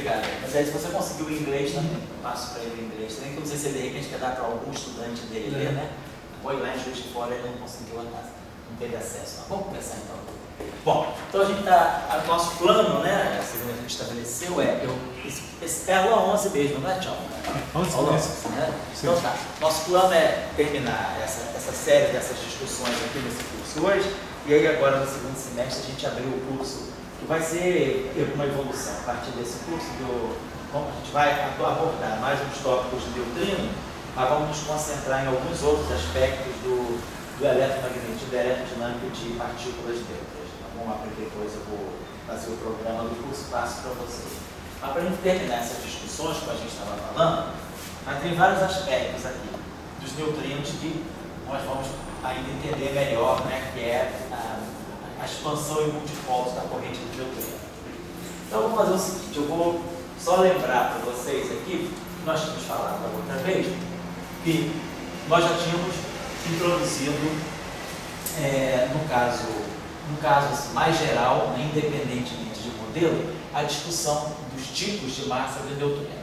obrigado. Mas aí se você conseguiu o inglês também, eu passo para ele o inglês também, que eu não sei se ele de repente quer dar para algum estudante dele ler, né? Foi lá em Juiz de Fora, ele não conseguiu a casa, não teve acesso. Mas vamos começar então. Bom, então a gente está, nosso plano, né, segundo a gente estabeleceu, é a aula 11 mesmo, não é, Tchau? 11, né? Então tá, nosso plano é terminar essa série dessas discussões aqui nesse curso hoje, e aí agora no segundo semestre a gente abriu o curso, que vai ser uma evolução a partir desse curso, como a gente vai abordar mais uns tópicos de neutrino, mas vamos nos concentrar em alguns outros aspectos do eletromagnetismo, da eletrodinâmica de partículas neutras. Vamos lá, porque depois eu vou fazer o programa do curso, passo para vocês. Mas para a gente terminar essas discussões que a gente estava falando, mas tem vários aspectos aqui dos neutrinos que nós vamos ainda entender melhor, né, que é a expansão em multipolos da corrente do neutrino. Então, eu vou fazer o seguinte, eu vou só lembrar para vocês aqui, que nós tínhamos falado da outra vez, que nós já tínhamos introduzido, no caso assim, mais geral, né, independentemente de modelo, a discussão dos tipos de massa de neutrino.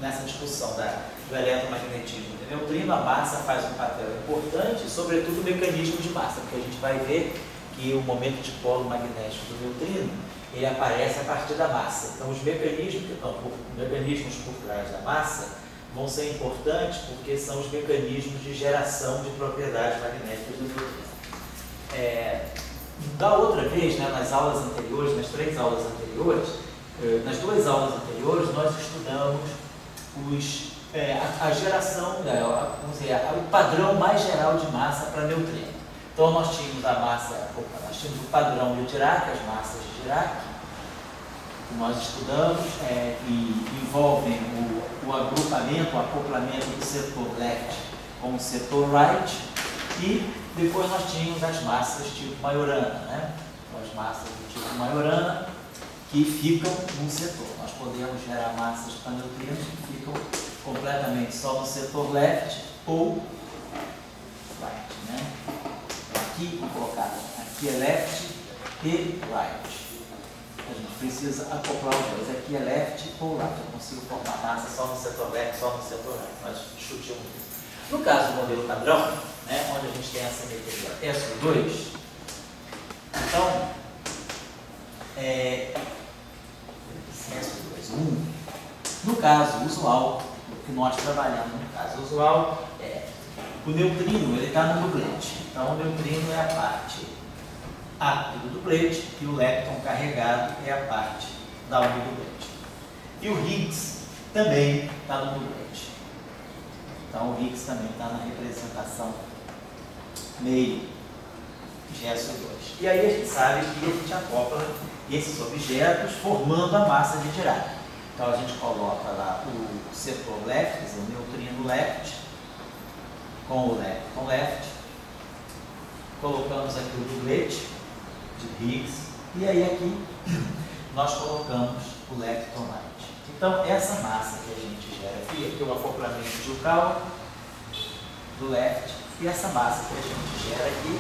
Nessa discussão do eletromagnetismo de neutrino, a massa faz um papel importante, sobretudo o mecanismo de massa, porque a gente vai ver que o momento de polo magnético do neutrino ele aparece a partir da massa. Então, os mecanismos por trás da massa vão ser importantes porque são os mecanismos de geração de propriedades magnéticas do neutrino. Da outra vez, né, nas aulas anteriores, nas 3 aulas anteriores, nas 2 aulas anteriores, nós estudamos a geração, vamos dizer, o padrão mais geral de massa para neutrino. Então, nós tínhamos o padrão de Dirac, as massas de Dirac, que nós estudamos, e envolvem o agrupamento, o acoplamento do setor left com o setor right, e depois nós tínhamos as massas tipo Majorana, né? Então, as massas do tipo Majorana que ficam num setor. Nós podemos gerar massas para neutrinos que ficam completamente só no setor left ou right, né? Aqui vou colocar, aqui é left e right. A gente precisa acoplar os dois. Aqui é left ou right. Eu consigo formar massa só no setor left, só no setor right. Nós discutimos isso. No caso do modelo padrão, né, onde a gente tem essa simetria SO2, então, SO2, no caso usual, o que nós trabalhamos no caso usual, o neutrino ele está no duplete. Então, o neutrino é a parte A do duplete e o lepton carregado é a parte da do duplete. E o Higgs também está no duplete. Então, o Higgs também está na representação meio de SO2. E aí a gente sabe que a gente acopla esses objetos formando a massa de Dirac. Então, a gente coloca lá o setor left, quer dizer, o neutrino left, com o lepton left, colocamos aqui o duplete de Higgs, e aí aqui nós colocamos o lepton right. Então, essa massa que a gente gera aqui é o acoplamento de Yukawa do left, e essa massa que a gente gera aqui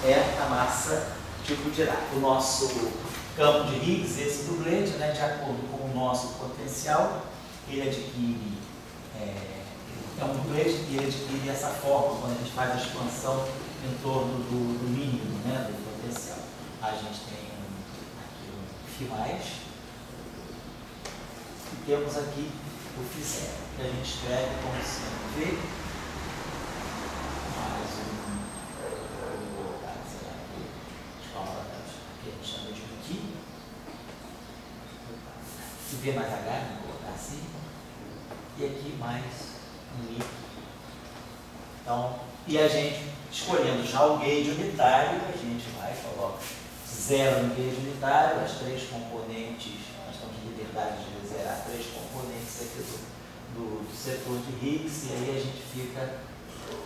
é a massa tipo Dirac. O nosso campo de Higgs, esse duplete, né, de acordo com o nosso potencial, ele adquire, é um duplete e ele adquire essa forma quando a gente faz a expansão em torno do mínimo, né, do potencial. A gente tem aqui um φ+, e temos aqui o φ0, que a gente escreve como sendo V mais vou colocar, sei lá, aqui a gente chama de Q, se V mais H, vamos colocar assim, e aqui mais um I. Então, e a gente, escolhendo já o gauge unitário, a gente vai e coloca 0 no gauge unitário, as 3 componentes, nós estamos em liberdade de zerar 3 componentes aqui do setor de Higgs, e aí a gente fica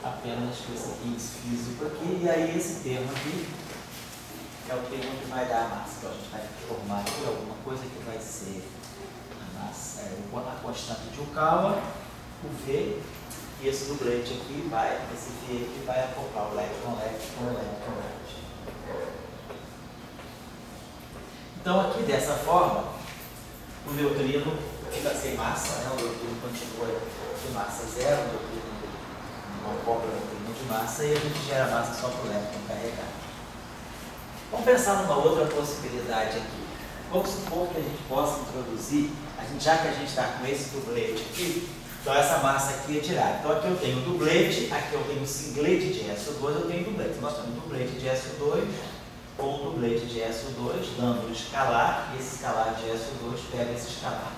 apenas com esse Higgs físico aqui, e aí esse termo aqui é o termo que vai dar a massa. Então a gente vai formar aqui alguma coisa que vai ser a massa, a constante de Yukawa, o V, e esse duplete aqui vai, esse V aqui vai acoplar o lepton left com o lepton right. Então aqui dessa forma, o neutrino está sem massa, né? O neutrino continua de massa zero, o neutrino não cobra o neutrino de massa e a gente gera massa só para o elétron carregar. Vamos pensar numa outra possibilidade aqui. Vamos supor que a gente possa introduzir, já que a gente está com esse dublete aqui, então essa massa aqui é tirada. Então aqui eu tenho dublete, aqui eu tenho singlete de SO2, eu tenho dublete. Então nós temos dublete de SO2 com um dublete de SO2, dando o escalar, e esse escalar de SO2 pega esse escalar.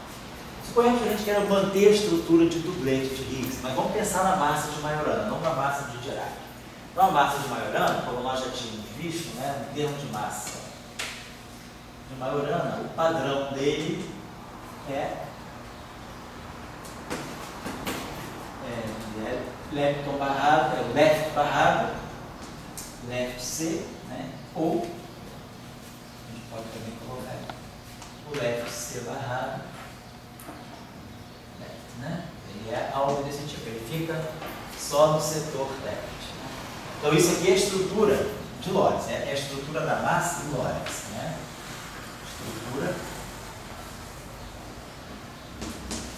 Suponhamos que a gente queira manter a estrutura de dublete de Higgs, mas vamos pensar na massa de Majorana, não na massa de Dirac. Então a massa de Majorana, como nós já tínhamos visto, né, em termos de massa de Majorana, o padrão dele é lepton barrado, left barrado, left C, né, ou a gente pode também colocar o left C barrado, left, né? Ele é algo desse tipo, ele fica só no setor left. Né? Então isso aqui é a estrutura de Lorentz, né? É a estrutura da massa de Lorentz, né? Estrutura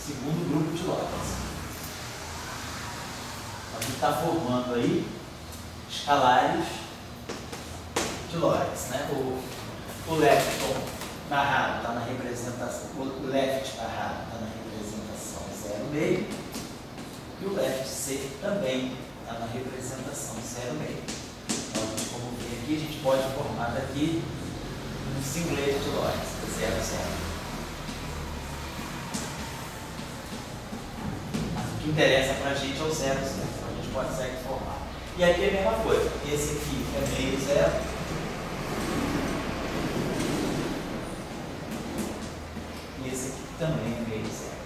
segundo grupo de Lorentz. A gente está formando aí escalares de Lorentz, né? O lepton barrado está na representação, o left barrado está na representação 0,5 e o left C também está na representação 0,5. Então, como vem aqui, a gente pode formar daqui um singlete de Lorentz, 0,0. O que interessa para a gente é o 0,0. A gente consegue formar. E aqui é a mesma coisa. Esse aqui é meio zero. E esse aqui também é meio zero.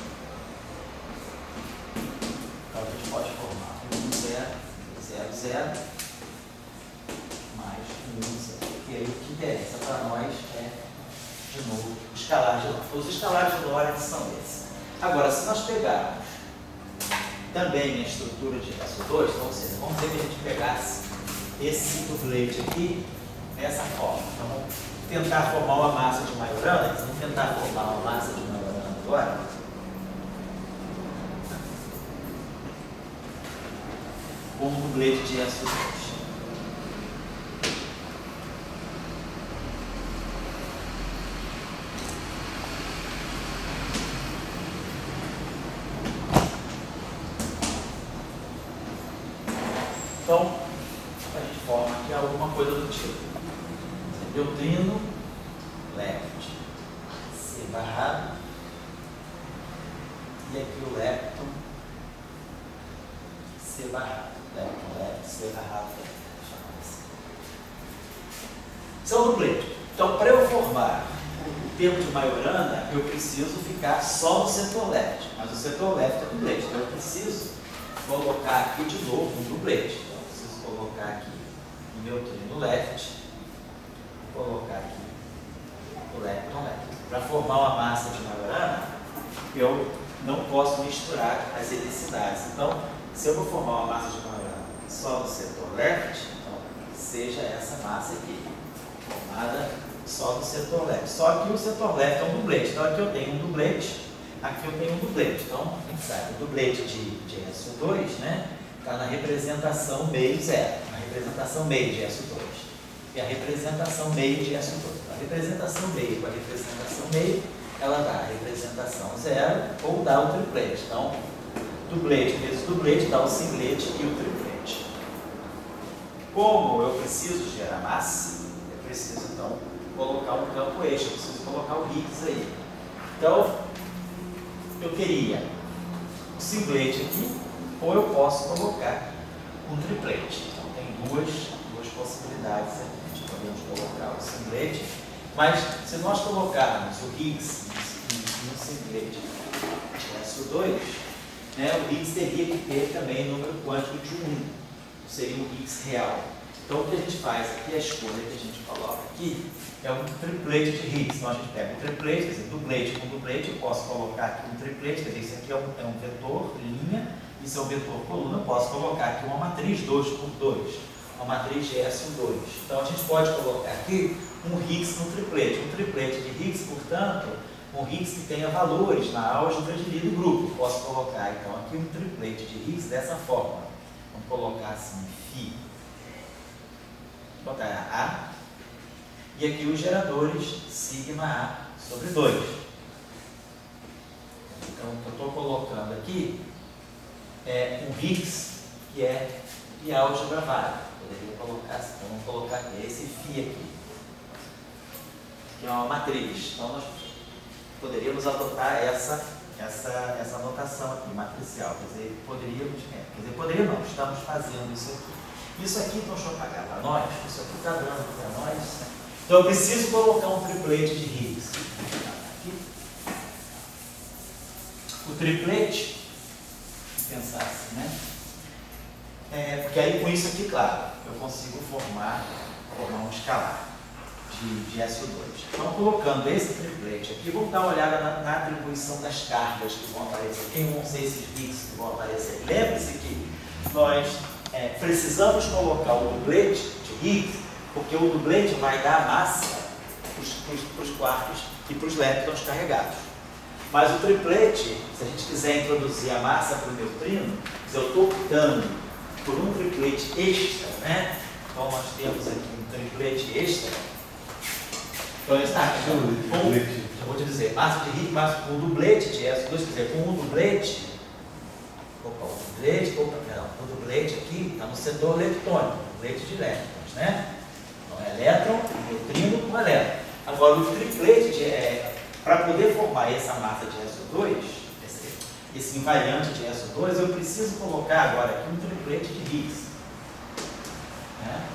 Então a gente pode formar 1, 0, 0, 0, mais 1, 0. E aí o que interessa para nós é, de novo, o escalar de Lorentz. Os escalares de Lorentz são esses. Agora, se nós pegarmos também a estrutura de SO2, então, ou seja, vamos dizer que a gente pegasse esse dublete aqui dessa forma. Então, vamos tentar formar uma massa de Majorana, vamos tentar formar uma massa de Majorana agora. Com um dublete de SO2. Então, a gente forma aqui alguma coisa do tipo neutrino, left, C barrado, e aqui o lepton, C barrado, lepton, left, C barrado, são dublete. Então, para eu formar o termo de Majorana, eu preciso ficar só no setor left, mas o setor left é dublete, então eu preciso colocar aqui de novo um dublete. Colocar aqui o neutrino left, colocar aqui o lepton left. Para formar uma massa de Majorana, eu não posso misturar as helicidades. Então, se eu vou formar uma massa de Majorana só no setor left, então seja essa massa aqui, formada só no setor left. Só que o setor left é um dublete. Então, aqui eu tenho um dublete, aqui eu tenho um dublete. Então, a gente sabe, o dublete de SO2, né? Está na representação meio zero, na representação meio de SO2. E a representação meio de SO2. A representação meio com a representação meio, ela dá a representação zero ou dá o triplete. Então, dublete vezes dublete dá o singlete e o triplete. Como eu preciso gerar massa, eu preciso então colocar um campo eixo, eu preciso colocar o Higgs aí. Então, eu queria o singlete aqui, ou eu posso colocar um triplete. Então, tem duas possibilidades aqui. Podemos colocar o singlete, mas se nós colocarmos o Higgs no singlete de SO2, né, o Higgs teria que ter também número quântico de 1. Seria um Higgs real. Então, o que a gente faz aqui, a escolha que a gente coloca aqui, é um triplete de Higgs. Então, a gente pega um triplete, quer dizer, dublete com dublete, eu posso colocar aqui um triplete, quer dizer, isso aqui é um vetor, linha, isso é um vetor coluna, eu posso colocar aqui uma matriz 2 por 2, uma matriz de SO2. Então, a gente pode colocar aqui um Higgs no triplete. Um triplete de Higgs, portanto, Um Higgs que tenha valores na álgebra de Lie do grupo. Posso colocar então aqui um triplete de Higgs dessa forma. Vamos colocar assim, φ. Vou botar A. E aqui os geradores sigma A sobre 2. Então, o que eu estou colocando aqui é um Higgs que é de álgebra válida. Poderia colocar assim, então vamos colocar aqui, esse φ aqui, que é uma matriz. Então, nós poderíamos adotar essa notação aqui, matricial. Quer dizer, poderia não, estamos fazendo isso aqui. Isso aqui, então, deixa eu apagar para nós, isso aqui está dando para nós. Então, eu preciso colocar um triplete de Higgs. Aqui. O triplete, vou pensar assim, né? Porque aí, com isso aqui, claro, eu consigo formar um escalar de SO2. Então, colocando esse triplete aqui, vamos dar uma olhada na atribuição das cargas que vão aparecer. Quem vão ser esses Higgs que vão aparecer? Lembre-se que nós precisamos colocar o duplete de Higgs, porque o duplete vai dar massa para os quarks e para os leptons carregados. Mas o triplete, se a gente quiser introduzir a massa para o neutrino, se eu estou optando por um triplete extra, né? Então nós temos aqui um triplete extra. Então eu vou te dizer, massa de Higgs, massa com duplete de SO2, quer dizer, com um duplete. O duplete aqui está no setor leptônico, duplete de elétrons, né? Então, elétron, neutrino com elétron. Agora, o triplete, para poder formar essa massa de SO2, esse invariante de SO2, eu preciso colocar agora aqui um triplete de Higgs. Né?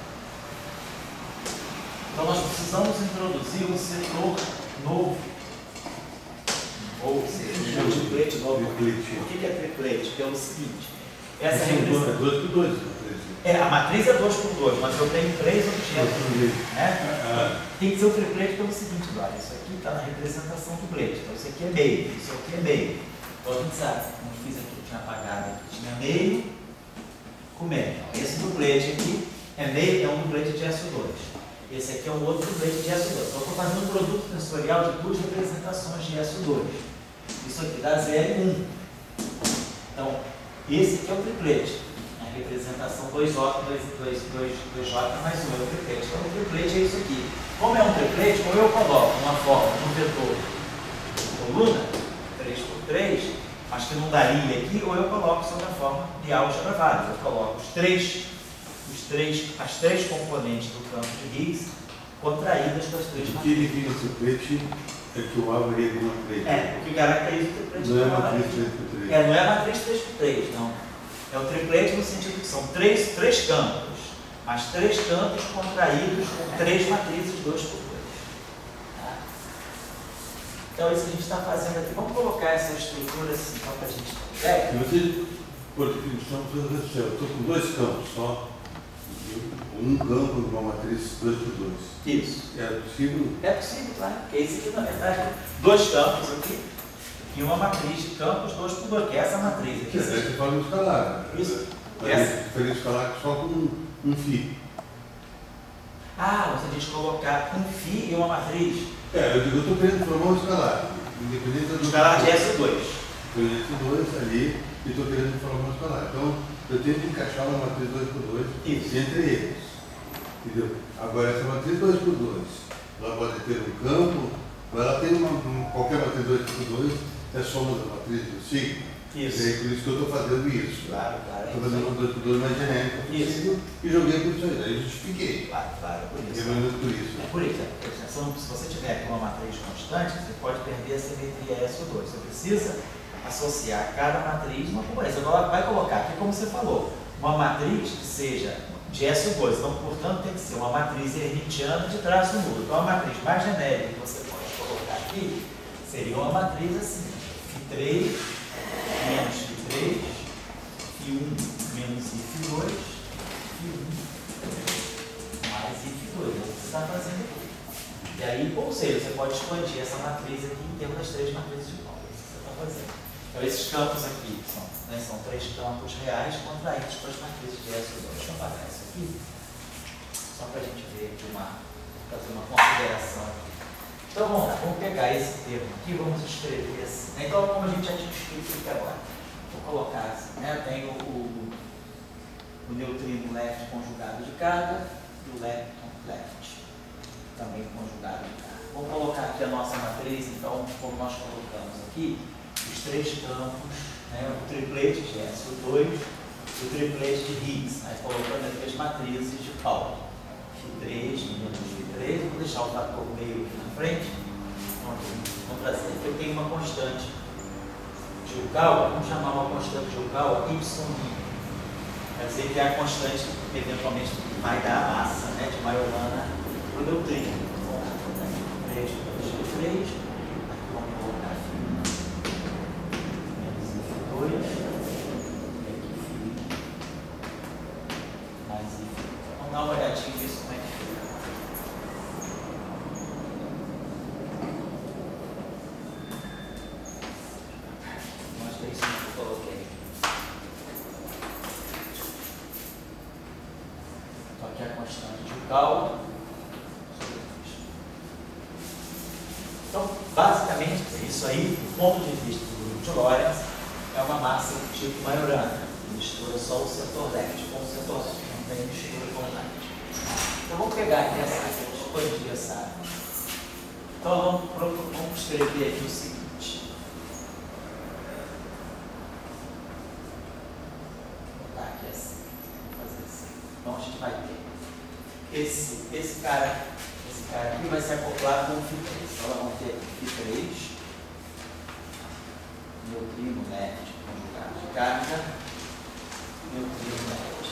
Então, nós precisamos introduzir um setor novo. Ou seja, um triplete novo. Por que é triplete? Porque é o seguinte, essa representação... 2 por 2. A matriz é 2 por 2, mas eu tenho 3 objetos. Né? Tem que ser o triplete pelo seguinte, olha, isso aqui está na representação do duplete. Então, isso aqui é meio, isso aqui é meio. Então, a gente sabe, como eu fiz aqui, eu tinha apagado aqui, tinha meio com meio. Então, esse duplete aqui é meio, é um duplete de SO2. Esse aqui é um outro duplete de SO2. Então, eu estou fazendo um produto tensorial de duas representações de SO2. Isso aqui dá 0 e 1. Então, esse aqui é o triplete. A representação 2J mais 1 é o triplete. Então, o triplete é isso aqui. Como é um triplete, como eu coloco uma forma, um vetor coluna, 3 por 3, mas que não daria aqui, ou eu coloco sobre a forma de álgebra válida. Eu coloco as três componentes do campo de Higgs contraídas das três matrizes. O que define o triplete é que o A varia de uma três. O que caracteriza o triplete não é a matriz 3 por 3. Não é a matriz 3 por 3, não. É o triplete no sentido que são três campos, mas 3 campos contraídos com 3 matrizes 2 por 2. Tá? Então, é isso que a gente está fazendo aqui. Vamos colocar essa estrutura assim, só para a gente ter Você, por definição, eu estou com 2 campos só. Um campo de uma matriz 2 por 2. Isso. É possível? É possível, claro. Porque esse aqui, na verdade, 2 campos aqui e uma matriz de campos 2 por 2, que é essa matriz aqui. Você fala no escalar. Isso. Diferente escalar só com um φ. Você diz colocar um φ e uma matriz. Eu estou querendo formar um escalar. Independente do escalar de S2. Estou S2 ali e estou querendo formar um escalar. Então, eu tenho que encaixar uma matriz 2 por 2 entre eles. Entendeu? Agora, essa matriz 2 por 2, ela pode ter um campo, ou ela tem qualquer matriz 2 por 2, é a soma da matriz do sigma. Isso. É por isso que eu estou fazendo isso. Claro. Estou fazendo uma 2 por 2 mais genérica possível e joguei por isso aí. Aí eu justifiquei. Claro, por isso. É por isso. Se você tiver com uma matriz constante, você pode perder a simetria SO2. Você precisa associar cada matriz uma componente. Você vai colocar aqui, como você falou, uma matriz que seja de SO2. Então, portanto, tem que ser uma matriz hermitiana de traço nulo. Então, a matriz mais genérica que você pode colocar aqui seria uma matriz assim: φ3 menos φ3, φ1 menos φ2, φ1 mais φ2. É o que você está fazendo aqui. E aí, ou seja, você pode expandir essa matriz aqui em termos das 3 matrizes de Pauli. É isso que você está fazendo. Então, esses campos aqui são 3 campos reais contraídos para as matrizes de SO2. Deixa eu apagar isso aqui, só para a gente ver aqui fazer uma consideração aqui. Então vamos lá, vamos pegar esse termo aqui, vamos escrever assim. Então, como a gente já tinha escrito aqui agora, vou colocar assim, né? Eu tenho o neutrino left conjugado de carga e o lepton left também conjugado de carga. Vou colocar aqui a nossa matriz, então, como nós colocamos aqui, os três campos, né? O triplete de SO2 e o triplete de Higgs, né? Colocando aqui as matrizes de Pauli. Φ3, Φ3, vou deixar o fator meio aqui na frente. Vamos trazer aqui, eu tenho uma constante de Yukawa, vamos chamar uma constante de Yukawa YI. Quer dizer que é a constante que eventualmente vai dar a massa, né, de Majorana para o neutrino. Vamos lá, 3, 2, 3, aqui vamos colocar menos F2, e aqui Φ mais I. Vamos dar uma olhadinha nisso como é que fica. Mostra isso que eu coloquei. Então aqui é a constante de Yukawa. Então, basicamente, isso aí, do ponto de vista do grupo de Lorentz, é uma massa do tipo Majorana, que mistura só o setor left com o setor right, não tem mistura com o right. Então, vamos pegar aqui essa expandir essa área. Então, vamos escrever aqui o seguinte. Vou botar aqui assim, vou fazer assim. Então, a gente vai ter esse cara aqui vai se acoplar com o Φ3. Então, nós vamos ter Φ3, neutrino left conjugado de carga, neutrino left.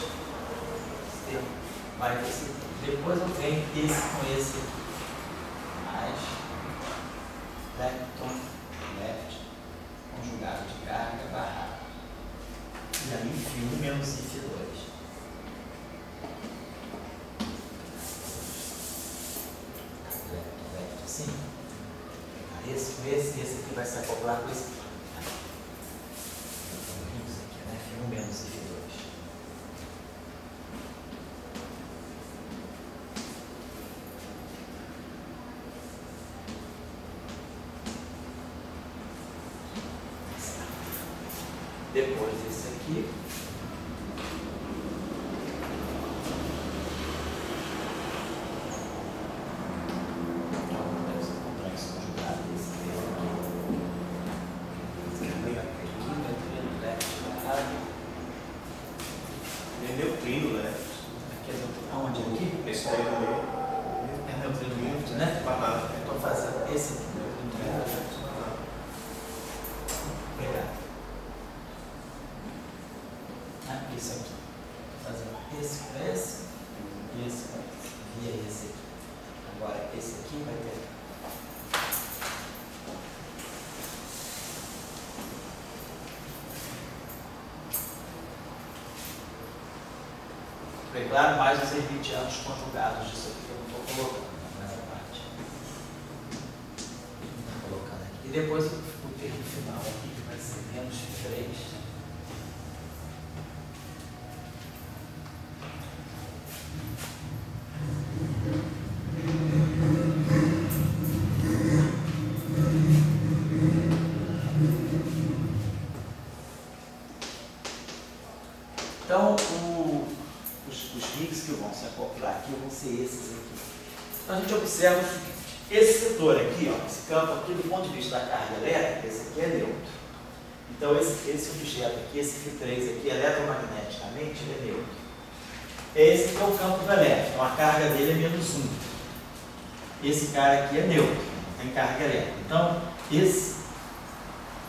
Vai esse, depois eu venho esse com esse aqui, mais lepton left conjugado de carga barra. E aí Φ1 menos Φ2. Sim. Esse com esse aqui vai se acoplar com esse aqui. Isso aqui, né? F1 menos F2. Depois esse aqui. Claro, mais os hermitianos conjugados disso aqui que eu não estou colocando nessa parte. Estou colocando aqui. E depois o termo final aqui, que vai ser menos Φ3. Então, os Higgs que vão se acoplar aqui vão ser esses aqui. Então a gente observa o seguinte, esse setor aqui, ó, esse campo aqui, do ponto de vista da carga elétrica, esse aqui é neutro. Então esse objeto aqui, esse Φ3 aqui, eletromagneticamente, ele é neutro. Esse aqui é o campo do elétrico, então a carga dele é menos 1. Esse cara aqui é neutro, não tem carga elétrica. Então esse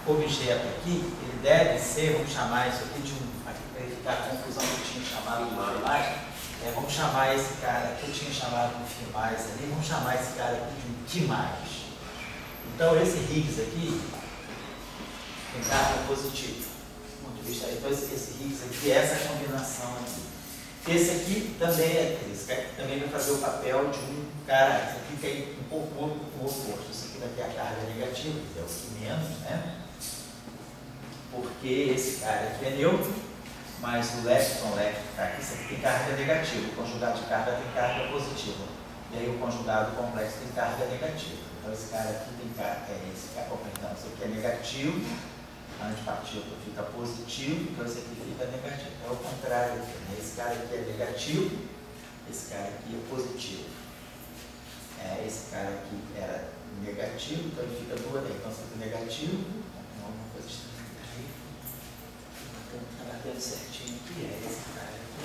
objeto aqui, ele deve ser, vamos chamar isso aqui de um, para evitar a confusão que eu tinha chamado de mais, vamos chamar esse cara que eu tinha chamado de Φ mais ali, vamos chamar esse cara aqui de um T mais. Então esse Higgs aqui tem carga positiva. Do ponto de vista, então esse Higgs aqui é essa combinação aqui. Esse aqui também vai fazer o papel de um cara, esse aqui tem um pouco o oposto. Esse aqui vai ter a carga negativa, que é o que menos, né? Porque esse cara aqui é neutro, mas o lepton left que está aqui, isso aqui tem carga negativa. O conjugado de carga tem carga positiva. E aí o conjugado complexo tem carga negativa. Então esse cara aqui tem cara, esse cara, então, isso aqui é negativo, a antipartícula fica positivo, então esse aqui fica negativo. É o contrário aqui, né? Esse cara aqui é negativo, esse cara aqui é positivo. Esse cara aqui era negativo, então ele fica duas, então esse aqui é negativo, alguma coisa estranha aí. Então está batendo certinho aqui, é esse cara aqui,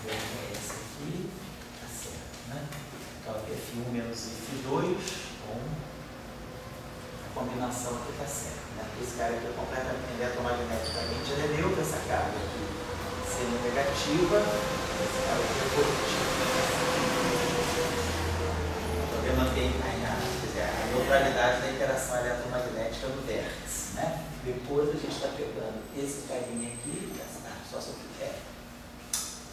é esse aqui, tá certo, né? Então aqui é Φ1 menos Φ2, com a combinação aqui está certa, né? Esse cara aqui é completamente eletromagneticamente, ele é neutro, essa carga aqui sendo negativa, esse cara aqui é positivo. Então mantém a neutralidade da interação eletromagnética do vértice, né? Depois a gente está pegando esse carinha aqui, só se eu quiser.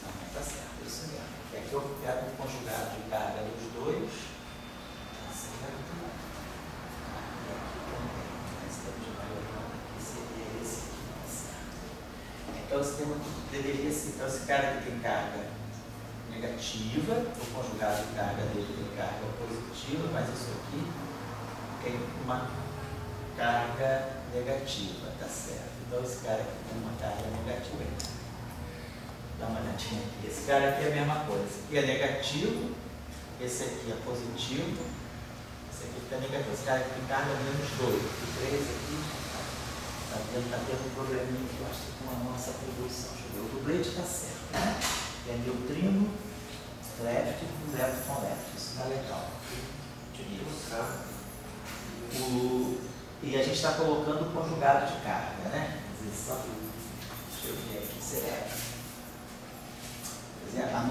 Não, está certo, é isso mesmo. Porque aqui eu pego um conjugado de carga dos dois. Está certo. E aqui também. Esse tempo de maior aqui seria esse aqui, está certo. Então esse tema deveria ser. Então esse cara aqui tem carga negativa, o conjugado de carga dele tem carga positiva, mas isso aqui tem uma carga negativa, tá certo? Então esse cara aqui tem uma carga negativa. Dá uma olhadinha aqui. Esse cara aqui é a mesma coisa. Esse aqui é negativo, esse aqui é positivo, esse aqui fica negativo. Esse cara aqui tem carga menos 2. O 3 aqui está tendo um probleminha que eu acho que com a nossa atribuição. Deixa eu ver. O dublete está certo, né? É neutrino, left, elétron left. Isso está legal. E a gente está colocando o conjugado de carga, né? Deixa eu ver aqui se é. Quer dizer, o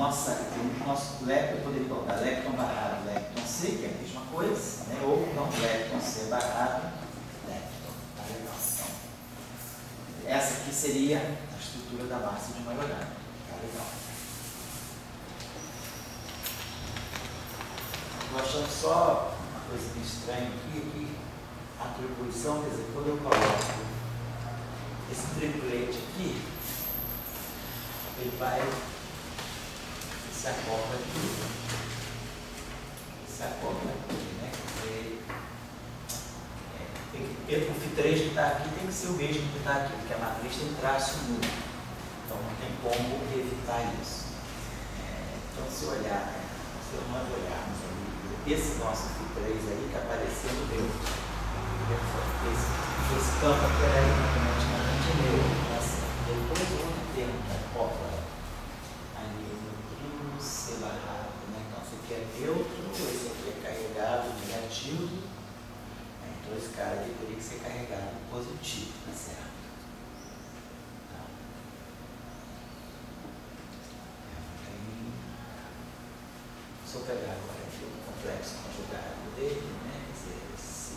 nosso lepton, eu poderia colocar lepton barrado lepton C, que é a mesma coisa, né? Ou não, lepton C barrado lepton. Tá legal. Então, essa aqui seria a estrutura da massa de Majorana. Tá legal. Estou achando só uma coisa estranha aqui, a atribuição, quer dizer, quando eu coloco esse triplete aqui, ele vai se acopla aqui, né? O Φ3 que está aqui tem que ser o mesmo que está aqui, porque a matriz tem traço nulo, então não tem como evitar isso. Então se olhar, se nós olharmos ali, esse nosso Φ3 aí que apareceu no meu, esse campo aqui era magneticamente neutro, assim. Depois o outro termo que acopla ali no C barrado, né? Então esse aqui é neutro, esse aqui é carregado negativo, então esse cara aqui teria que ser carregado positivo, tá certo? Se eu pegar agora aqui o complexo conjugado dele, né? Quer dizer, esse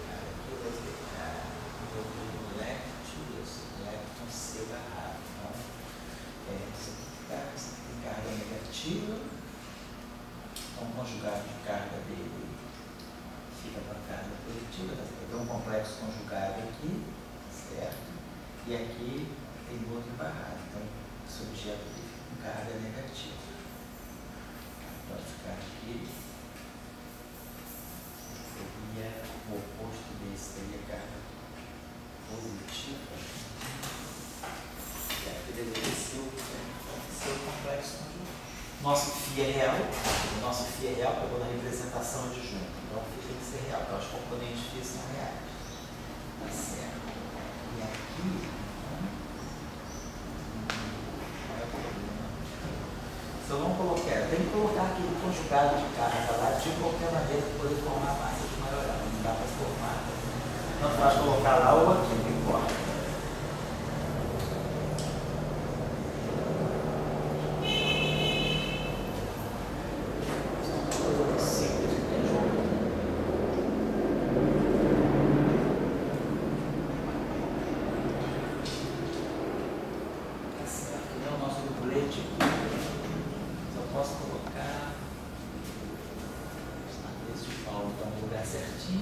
cara aqui vai verificar o lepton C barrado. Então, isso aqui tem carga negativa, então o conjugado de carga dele fica com a carga positiva, tem um complexo conjugado aqui, certo? E aqui tem outro barrado, então esse objeto aqui fica com carga negativa. Pode ficar aqui, seria o oposto desse, seria carga positiva. E aqui deveria ser o complexo conjugado. Nosso φ é real, pegou na representação de junto, então o φ tem que ser real, então os componentes φ são reais. Tá certo? E aqui, se eu não colocar, tem que colocar aquele conjugado de carga lá de qualquer maneira para poder formar a massa de Majorana. Não dá para formar. Não faz colocar lá ou aqui, não importa.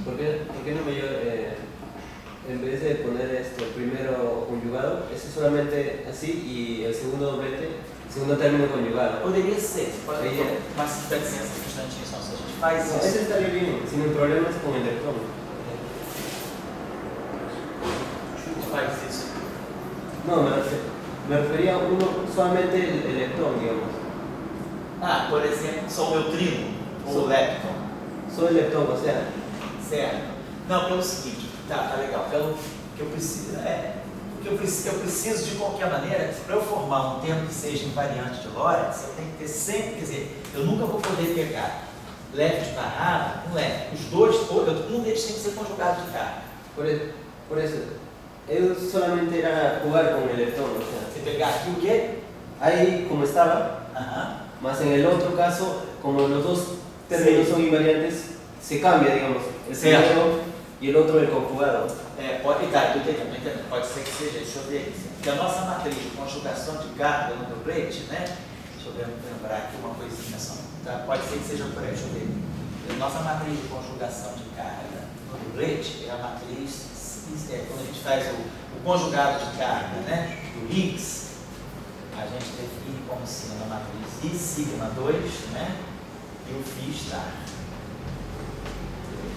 ¿Por qué no en vez de poner esto primero conjugado, ese solamente así y el segundo doblete, el segundo término conjugado? Poderia ser, pode ser, mas dá licença. instantinho só, se a gente faz isso. Esse estaria bem, sem problemas com o electrón. Faz isso. No, me refería a uno solamente el electrón, digamos. Ah, por exemplo, só o neutrino ou o lepton. Só o electrón, o sea. Certo. Não, pelo seguinte, tá legal. Pelo que eu preciso, eu preciso de qualquer maneira, para eu formar um termo que seja invariante de Lorentz, eu tenho que ter sempre, quer dizer, eu nunca vou poder pegar left barrado com left. Os dois, um deles tem que ser conjugado de carga. Por eso, yo solamente era jugar con el electrón, o sea. Você pegar aqui o quê? Ahí como estaba, más en el otro caso, como los dos términos son invariantes, se cambia, digamos, el primero y el otro el conjugado. Pode ser que seja, deixa eu ver aqui. Porque a nossa matriz de conjugação de carga no template, né? Deixa eu lembrar aqui uma coisinha só. Tá? Pode ser que seja por aí, deixa eu ver. A nossa matriz de conjugação de carga no template é a matriz, quando a gente faz o conjugado de carga, né? Do Higgs, a gente define como sendo a matriz I sigma 2, né? E o φ star.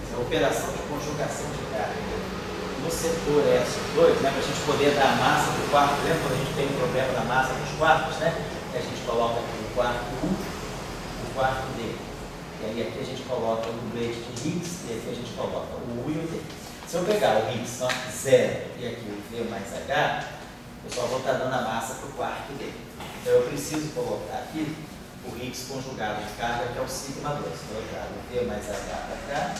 Essa é a operação de conjugação de carga. No setor S2, né, para a gente poder dar a massa do quarto, lembra quando a gente tem um problema da massa dos quartos, né? Que a gente coloca aqui o quarto U, o quarto D. E aí aqui a gente coloca o dublete de Higgs, e aqui a gente coloca o U e o D. Se eu pegar o Higgs só 0 e aqui o V mais H, eu só vou estar dando a massa para o quarto D. Então eu preciso colocar aqui o Higgs conjugado de carga, que é o sigma 2. Então eu trago o V mais H para cá,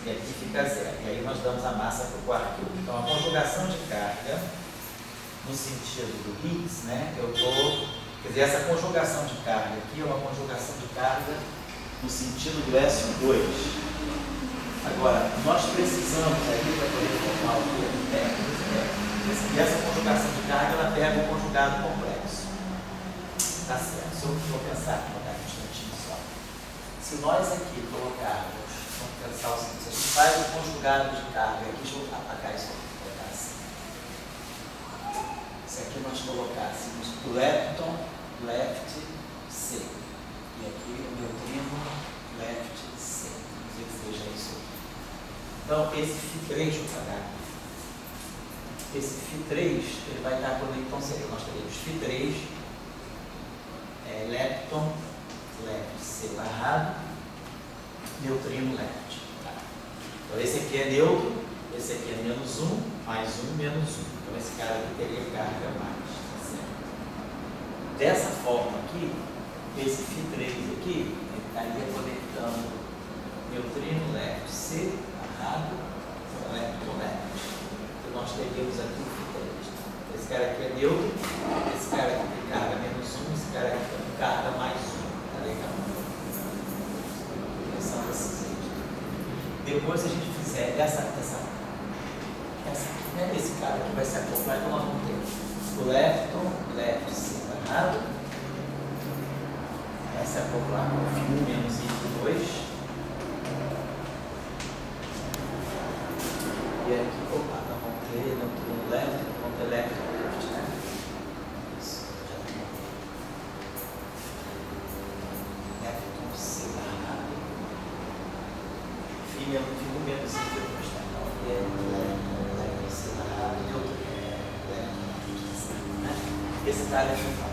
e aqui fica 0. E aí nós damos a massa para o quarto U. Então a conjugação de carga, no sentido do Higgs, né, quer dizer, essa conjugação de carga aqui é uma conjugação de carga no sentido do SO2. Agora, nós precisamos aqui para poder formar o termo e essa conjugação de carga, ela pega o conjugado complexo. Tá certo? Se eu vou pensar aqui, vou dar um instantinho só. Se nós aqui colocarmos, vamos pensar o seguinte, a gente faz o conjugado de carga aqui, deixa eu apagar isso aqui, colocar assim. Se aqui nós colocássemos o lepton, left, C. E aqui o neutrino, left, C. Não sei que seja isso aqui. Então, esse φ3, deixa eu apagar aqui. Esse φ3, ele vai estar conectado, então seria, nós teríamos φ3, lepton, left, C barrado, neutrino, left. Tá. Então esse aqui é neutro, esse aqui é menos 1, mais 1, menos 1. Então esse cara aqui teria carga mais. Tá certo? Dessa forma aqui, esse φ3 aqui, ele estaria conectando neutrino, left, C barrado, lepton, left. Então nós teríamos aqui o φ3. Esse cara aqui é neutro, esse cara aqui tem carga menos 1, esse cara aqui tem carga mais 1. Tá legal? Pensando assim. Depois a gente fizer esse cara aqui vai se acoplar, então nós vamos ter o lepton, left separado, vai se acoplar com o φ1 menos φ2. E aqui, opa, nós vamos ter neutrino left, vamos ter lepton left, né? Isso, já tem. Lepton separado. φ1 menos φ2, tá? Então aqui é lepton separado e outro lepton left, né? Esse cara aqui não.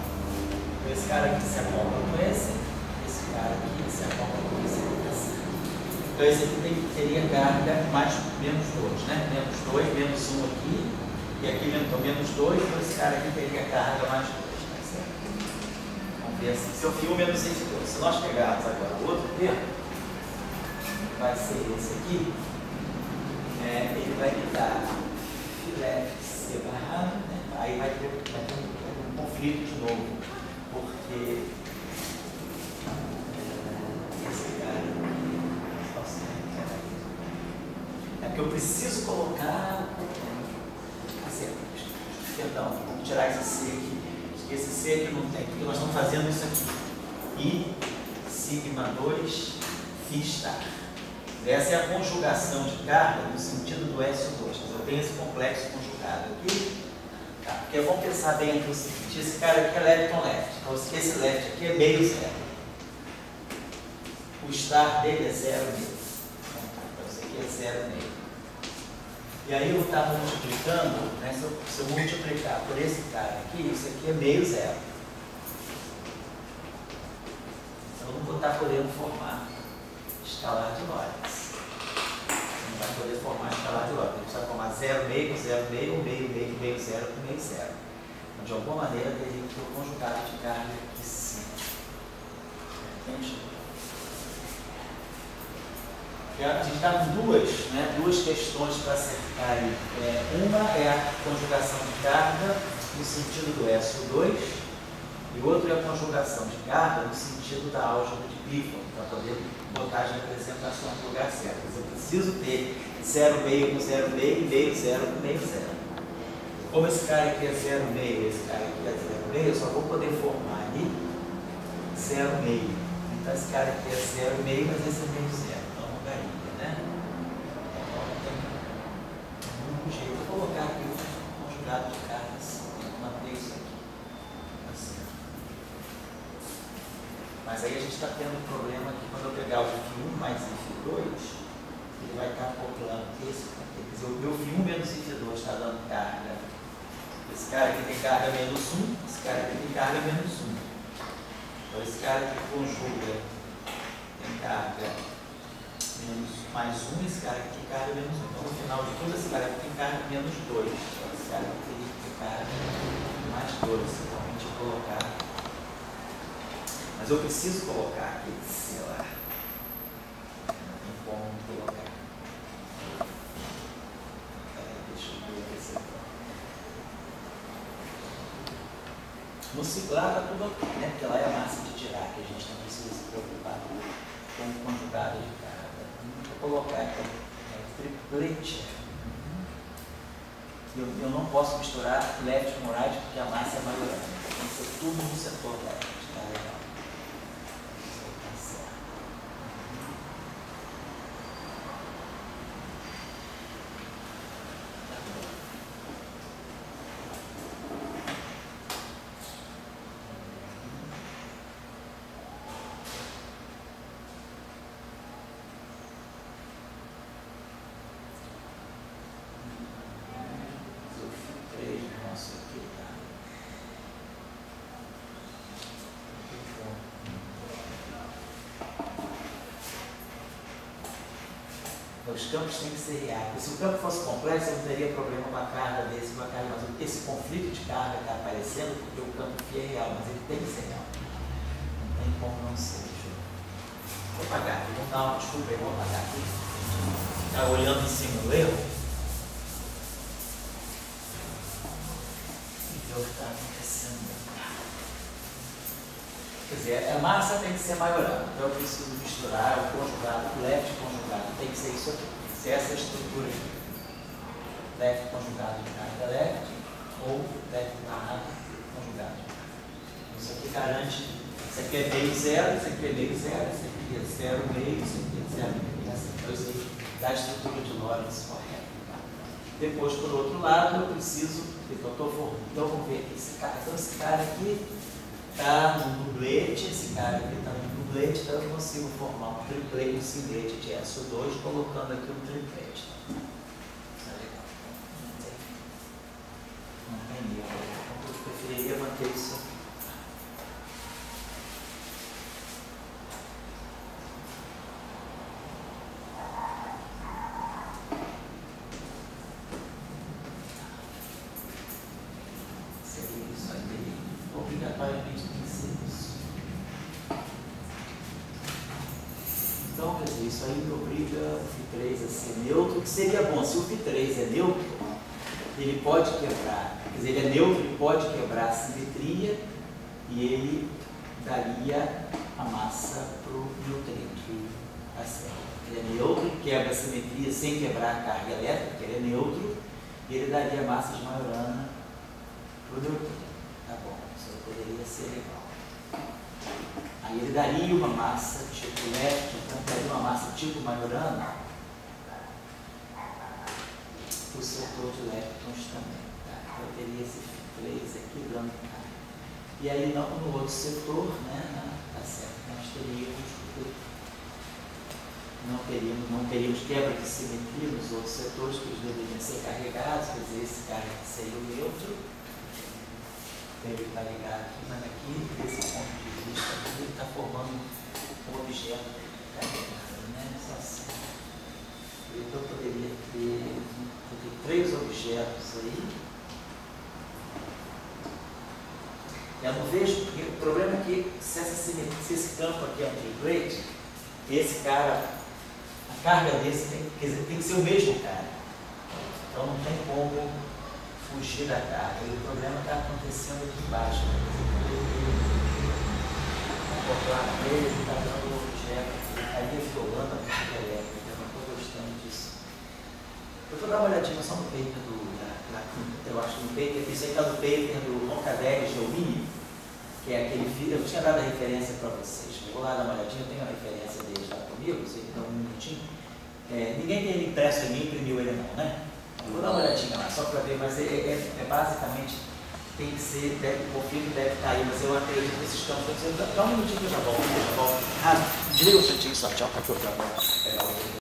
Então esse cara aqui se acopla com esse cara aqui se acopla com esse aqui. Então esse aqui teria carga mais menos 2, né? Menos 2, menos 1 aqui, e aqui então menos 2, então esse cara aqui teria carga mais 2, tá certo? Vamos ver assim, se eu fio menos φ2. Se nós pegarmos agora o outro termo, vai ser esse aqui, ele vai me dar left C barrado, né? Aí vai ter um conflito de novo, porque esse cara que eu preciso colocar perdão, vamos tirar esse C aqui, esse C aqui não tem, porque nós estamos fazendo isso aqui, I sigma 2 φ star. Essa é a conjugação de carga no sentido do SO2. Eu tenho esse complexo conjugado aqui, tá? Porque vamos pensar bem aqui o seguinte, esse cara aqui é lepton left, então esse left aqui é meio zero. o estar dele é 0,5. Então isso aqui é 0,5. E aí eu vou estar multiplicando, né, se eu multiplicar por esse cara aqui, isso aqui é meio zero. Então eu não vou estar podendo formar escalar de Lorentz. Não vai poder formar escalar de Lorentz. A gente vai formar 0,5 com 0,5, ou meio zero com meio zero. Então, de alguma maneira, teria que ter o conjugado de carga aqui sim. Entende? A gente está com duas questões para acertar aí. Uma é a conjugação de carga no sentido do SO2 e o outro é a conjugação de carga no sentido da álgebra de Clifford, para poder botar as representações no lugar certo. Mas eu preciso ter 0,5 com 0,5 e meio zero com meio zero. Como esse cara aqui é 0,5 e esse cara aqui é 0,5, eu só vou poder formar ali 0,5. Então esse cara aqui é 0,5, mas esse é meio zero. Né? Então tem um jeito de colocar aqui o conjugado de cargas, manter isso aqui assim. Mas aí a gente está tendo um problema aqui quando eu pegar o Φ1 mais Φ2, ele vai estar acoplando esse aqui. Quer dizer, o meu Φ1 menos Φ2 está dando carga. Esse cara aqui tem carga menos 1, esse cara aqui tem carga menos 1. Então esse cara aqui conjuga, tem carga menos mais 1, esse cara aqui tem carga menos 1. Então, no final de tudo, esse cara aqui tem carga menos 2. Então, esse cara aqui teria que ter carga mais 2. Então, a gente vai colocar. Mas eu preciso colocar aqui, sei lá. Não tem como colocar. Deixa eu ver aqui esse aqui. No ciclar está tudo ok, né? Porque lá é a massa de tirar, que a gente não precisa se preocupar com o conjugado de carga. Vou colocar aqui triplete. Eu não posso misturar left com right porque a massa é maior. Tem que ser tudo no setor left. Tá legal? Tá certo. Os campos têm que ser reais. Se o campo fosse complexo, eu não teria problema com a carga desse, com a carga, mas esse conflito de carga está aparecendo porque o campo aqui é real, mas ele tem que ser real. Não tem como não ser. Vou apagar aqui, vou dar uma desculpa aí, vou apagar aqui. Está olhando em cima do erro. E ver o que está acontecendo. Quer dizer, a massa tem que ser maiorada. Então eu preciso misturar o conjugado, o left conjugado, tem que ser isso aqui. Tem que ser essa estrutura aqui. Left conjugado de carga left ou left conjugado de carga. Isso aqui garante, isso aqui é meio zero, isso aqui é meio zero, isso aqui é 0,5, isso aqui é 0,5. Então isso aí dá a estrutura de Lorentz correta. Depois, por outro lado, eu preciso, então vamos ver aqui esse cara. Então esse cara aqui está no dublete, esse cara aqui está no dublete, então eu consigo formar um triplete, um singlete de SO2, colocando aqui um triplete. Tá legal. Não tem erro. Eu preferiria manter isso aqui. Seria isso aí. Obrigatoriamente tem que ser isso. Então, quer dizer, isso aí me obriga o Φ3 a ser neutro, que seria bom. Se o Φ3 é neutro, ele pode quebrar, quer dizer, ele é neutro, ele pode quebrar a simetria e ele daria a massa para o neutrino. Tá certo. Ele é neutro, ele quebra a simetria sem quebrar a carga elétrica, porque ele é neutro, e ele daria a massa de Majorana para o neutrino. Tá bom, isso poderia ser legal. Aí ele daria uma massa tipo left, então daria uma massa tipo Majorana para o setor de leptons também. Tá? Então eu teria esse Φ3 aqui dando carga. E aí no outro setor, né, tá certo, nós teríamos o não teríamos quebra de simetria nos outros setores que eles deveriam ser carregados, quer dizer, esse cara aqui seria o neutro, ele está ligado aqui, mas aqui, desse ponto de vista, aqui, ele está formando um objeto carregado, né? Só assim. Então eu poderia ter 3 objetos aí. Eu não vejo, porque o problema é que se esse campo aqui é um triplet, esse cara, a carga desse tem que ser o mesmo cara. Então não tem como fugir da carga. E o problema está acontecendo aqui embaixo. Ele está dando o objeto, aí violando a carga elétrica. Eu não estou gostando disso. Eu vou dar uma olhadinha só no paper eu acho que no paper, isso aí está no paper do Roncadelli Geomini, que é aquele filho, eu tinha dado a referência para vocês. Eu vou lá dar uma olhadinha, eu tenho a referência deles lá comigo, vocês dão um minutinho. Ninguém tem ele impresso em mim, imprimiu ele não, né? Eu vou dar uma olhadinha lá, só para ver, mas basicamente tem que ser, o conflito deve estar aí, mas eu acredito que esses campos, dá um minutinho que eu já volto. Desliga o santinho só, tchau, para que eu